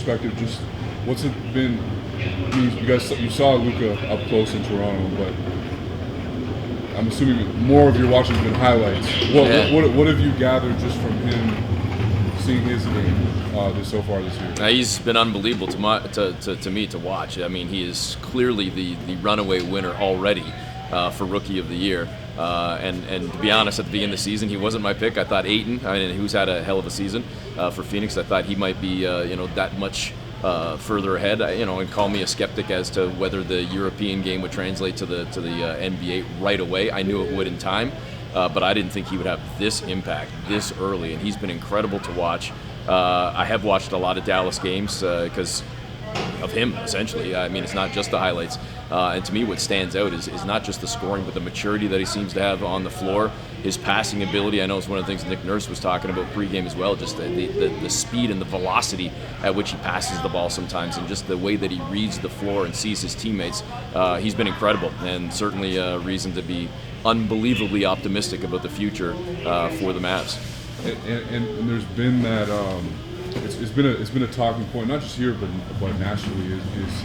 perspective, just what's it been? I mean, you saw Luka up close in Toronto, but I'm assuming more of your watching has been highlights. What have you gathered just from him seeing his game so far this year? He's been unbelievable to me to watch. I mean, he is clearly the runaway winner already for Rookie of the Year. And to be honest, at the beginning of the season, he wasn't my pick. I thought Ayton, who's had a hell of a season for Phoenix, I thought he might be that much further ahead. And call me a skeptic as to whether the European game would translate to the NBA right away. I knew it would in time, but I didn't think he would have this impact this early. And he's been incredible to watch. I have watched a lot of Dallas games because of him, essentially. I mean, it's not just the highlights. And to me, what stands out is not just the scoring, but the maturity that he seems to have on the floor, his passing ability. I know it's one of the things Nick Nurse was talking about pregame as well, just the speed and the velocity at which he passes the ball sometimes, and just the way that he reads the floor and sees his teammates. He's been incredible, and certainly a reason to be unbelievably optimistic about the future for the Mavs. And there's been that it's been a talking point, not just here but nationally. Is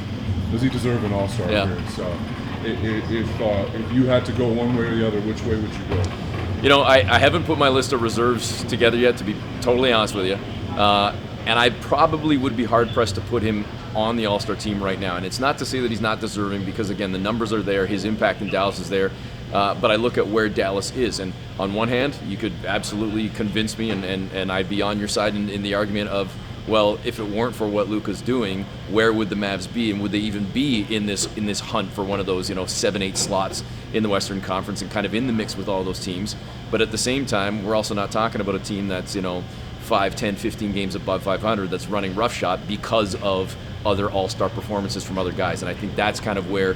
does he deserve an All-Star appearance? So if you had to go one way or the other, which way would you go? I haven't put my list of reserves together yet, to be totally honest with you. And I probably would be hard-pressed to put him on the All-Star team right now. And it's not to say that he's not deserving, because, again, the numbers are there. His impact in Dallas is there. But I look at where Dallas is. And on one hand, you could absolutely convince me, and I'd be on your side in the argument of, well, if it weren't for what Luka's doing, where would the Mavs be, and would they even be in this hunt for one of those 7-8 slots in the Western Conference and kind of in the mix with all those teams? But at the same time, we're also not talking about a team that's 5, 10, 15 games above 500 that's running roughshod because of other all-star performances from other guys. And I think that's kind of where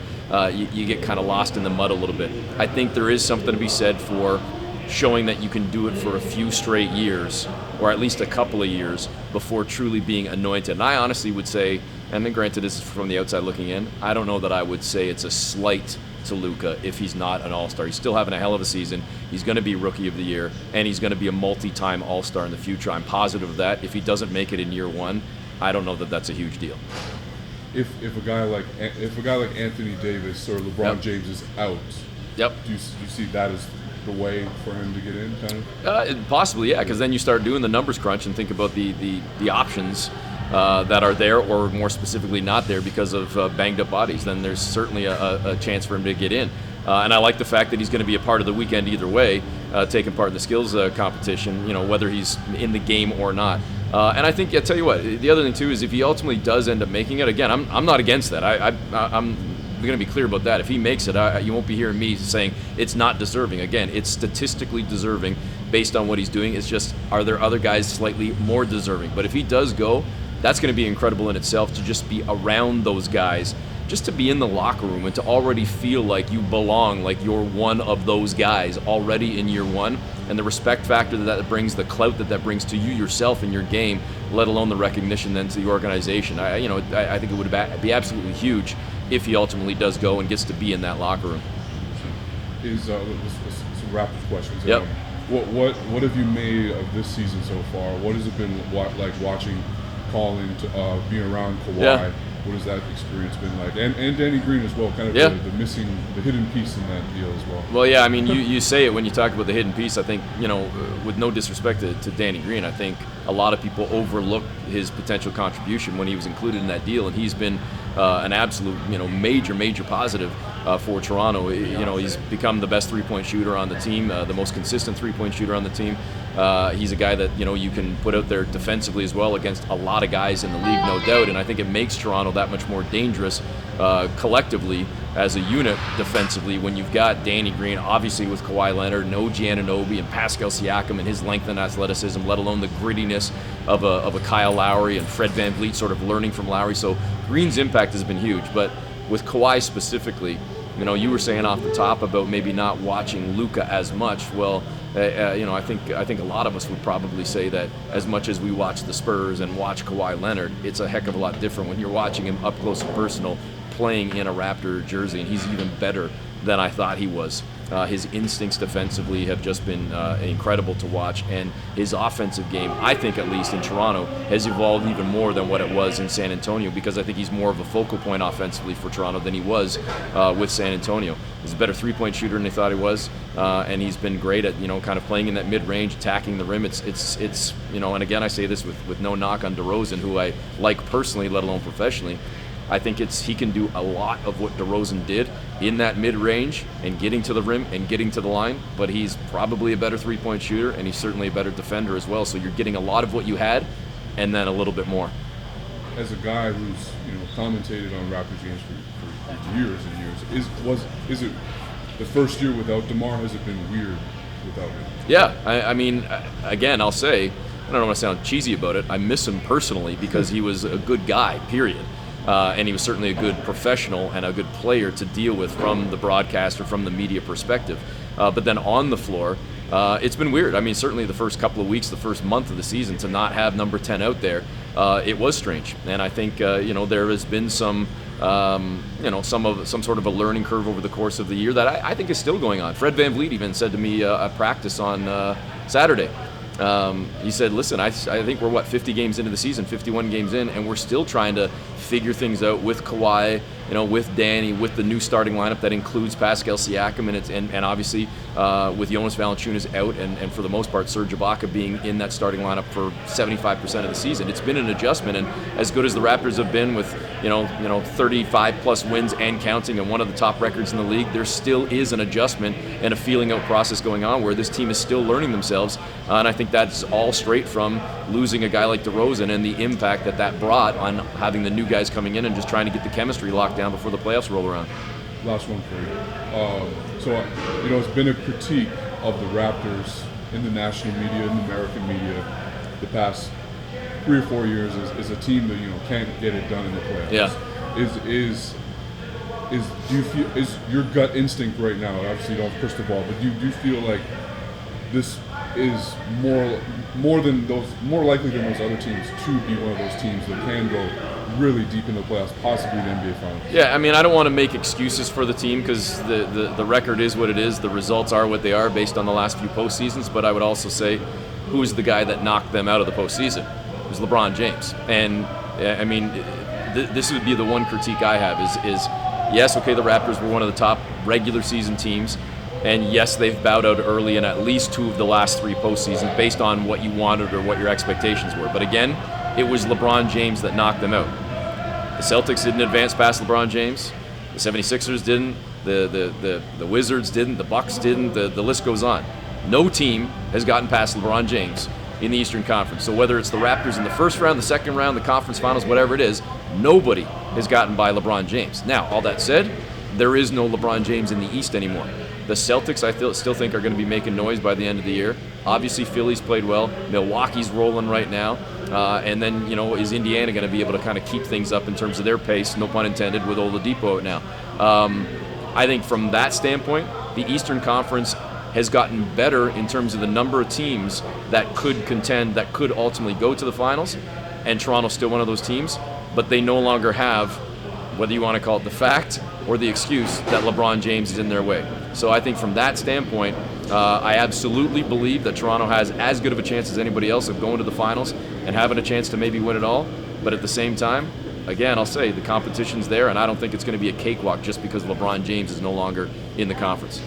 you get kind of lost in the mud a little bit. I think there is something to be said for showing that you can do it for a few straight years, or at least a couple of years, before truly being anointed. And I honestly would say, and then granted this is from the outside looking in, I don't know that I would say it's a slight to Luka if he's not an all-star. He's still having a hell of a season. He's going to be Rookie of the Year, and he's going to be a multi-time all-star in the future. I'm positive of that. If he doesn't make it in year one, I don't know that that's a huge deal. If a guy like Anthony Davis or LeBron James is out, do you see that as the way for him to get in, kind of? Possibly, yeah, because then you start doing the numbers crunch and think about the options that are there, or more specifically not there because of banged up bodies. Then there's certainly a chance for him to get in. And I like the fact that he's going to be a part of the weekend either way, taking part in the skills competition, whether he's in the game or not. And I think, I tell you what, the other thing too is if he ultimately does end up making it, again, I'm not against that. I'm going to be clear about that. If he makes it, you won't be hearing me saying it's not deserving. Again, it's statistically deserving based on what he's doing. It's just, are there other guys slightly more deserving? But if he does go, that's going to be incredible in itself, to just be around those guys, just to be in the locker room and to already feel like you belong, like you're one of those guys already in year one, and the respect factor that brings, the clout that brings to you yourself in your game, let alone the recognition then to the organization. I think it would be absolutely huge if he ultimately does go and gets to be in that locker room. Is some Raptors questions. Yep. What have you made of this season so far? What has it been like watching, calling, being around Kawhi? Yeah. What has that experience been like? And Danny Green as well, kind of the hidden piece in that deal as well. Well, yeah, I mean, you say it when you talk about the hidden piece. I think, with no disrespect to Danny Green, I think a lot of people overlooked his potential contribution when he was included in that deal, and he's been an absolute, major positive for Toronto. He's become the best three-point shooter on the team, the most consistent three-point shooter on the team. He's a guy that, you can put out there defensively as well against a lot of guys in the league, no doubt, and I think it makes Toronto that much more dangerous collectively as a unit defensively when you've got Danny Green, obviously with Kawhi Leonard and OG Anunoby and Pascal Siakam and his length and athleticism, let alone the grittiness of a Kyle Lowry and Fred VanVleet sort of learning from Lowry. So Green's impact has been huge, but with Kawhi specifically, you were saying off the top about maybe not watching Luka as much. Well, I think a lot of us would probably say that as much as we watch the Spurs and watch Kawhi Leonard, it's a heck of a lot different when you're watching him up close and personal playing in a Raptor jersey, and he's even better than I thought he was. His instincts defensively have just been incredible to watch, and his offensive game, I think at least in Toronto, has evolved even more than what it was in San Antonio, because I think he's more of a focal point offensively for Toronto than he was with San Antonio. He's a better three-point shooter than they thought he was, and he's been great at kind of playing in that mid-range, attacking the rim. It's and again I say this with no knock on DeRozan, who I like personally, let alone professionally. I think he can do a lot of what DeRozan did in that mid-range and getting to the rim and getting to the line, but he's probably a better three-point shooter, and he's certainly a better defender as well. So you're getting a lot of what you had and then a little bit more. As a guy who's commentated on Raptors games for years and years, is it the first year without DeMar? Has it been weird without him? Yeah, I mean, again, I'll say, I don't want to sound cheesy about it, I miss him personally because he was a good guy, period. And he was certainly a good professional and a good player to deal with from the broadcast or from the media perspective. But then on the floor, it's been weird. I mean, certainly the first couple of weeks, the first month of the season, to not have number 10 out there, it was strange. And I think there has been some sort of a learning curve over the course of the year that I think is still going on. Fred VanVleet even said to me at practice on Saturday. He said, listen, I think we're 50 games into the season, 51 games in, and we're still trying to figure things out with Kawhi, with Danny, with the new starting lineup that includes Pascal Siakam, and obviously with Jonas Valanciunas out, and for the most part Serge Ibaka being in that starting lineup for 75% of the season. It's been an adjustment, and as good as the Raptors have been with 35 plus wins and counting, and one of the top records in the league, there still is an adjustment and a feeling out process going on where this team is still learning themselves, and I think that's all straight from losing a guy like DeRozan and the impact that brought on having the new guys coming in and just trying to get the chemistry locked down before the playoffs roll around. Last one for you. It's been a critique of the Raptors in the national media, in the American media, the past 3 or 4 years is a team that can't get it done in the playoffs. Yeah. Is your gut instinct right now? Obviously, you don't have a crystal ball, but do you feel like this is more likely than those other teams to be one of those teams that can go really deep in the playoffs, possibly the NBA Finals? Yeah, I mean, I don't want to make excuses for the team because the record is what it is. The results are what they are based on the last few postseasons. But I would also say, who's the guy that knocked them out of the postseason? It was LeBron James. And I mean, this would be the one critique I have is yes, okay, the Raptors were one of the top regular season teams. And yes, they've bowed out early in at least 2 of the last 3 postseasons based on what you wanted or what your expectations were. But again, it was LeBron James that knocked them out. The Celtics didn't advance past LeBron James. The 76ers didn't. The Wizards didn't. The Bucks didn't. The list goes on. No team has gotten past LeBron James in the Eastern Conference. So whether it's the Raptors in the first round, the second round, the conference finals, whatever it is, nobody has gotten by LeBron James. Now, all that said, there is no LeBron James in the East anymore. The Celtics, I still think, are going to be making noise by the end of the year. Obviously, Philly's played well. Milwaukee's rolling right now. And then, is Indiana going to be able to kind of keep things up in terms of their pace, no pun intended, with Oladipo out now? I think from that standpoint, the Eastern Conference has gotten better in terms of the number of teams that could contend, that could ultimately go to the finals. And Toronto's still one of those teams, but they no longer have, whether you want to call it the fact or the excuse, that LeBron James is in their way. So I think from that standpoint, I absolutely believe that Toronto has as good of a chance as anybody else of going to the finals and having a chance to maybe win it all. But at the same time, again, I'll say the competition's there, and I don't think it's going to be a cakewalk just because LeBron James is no longer in the conference.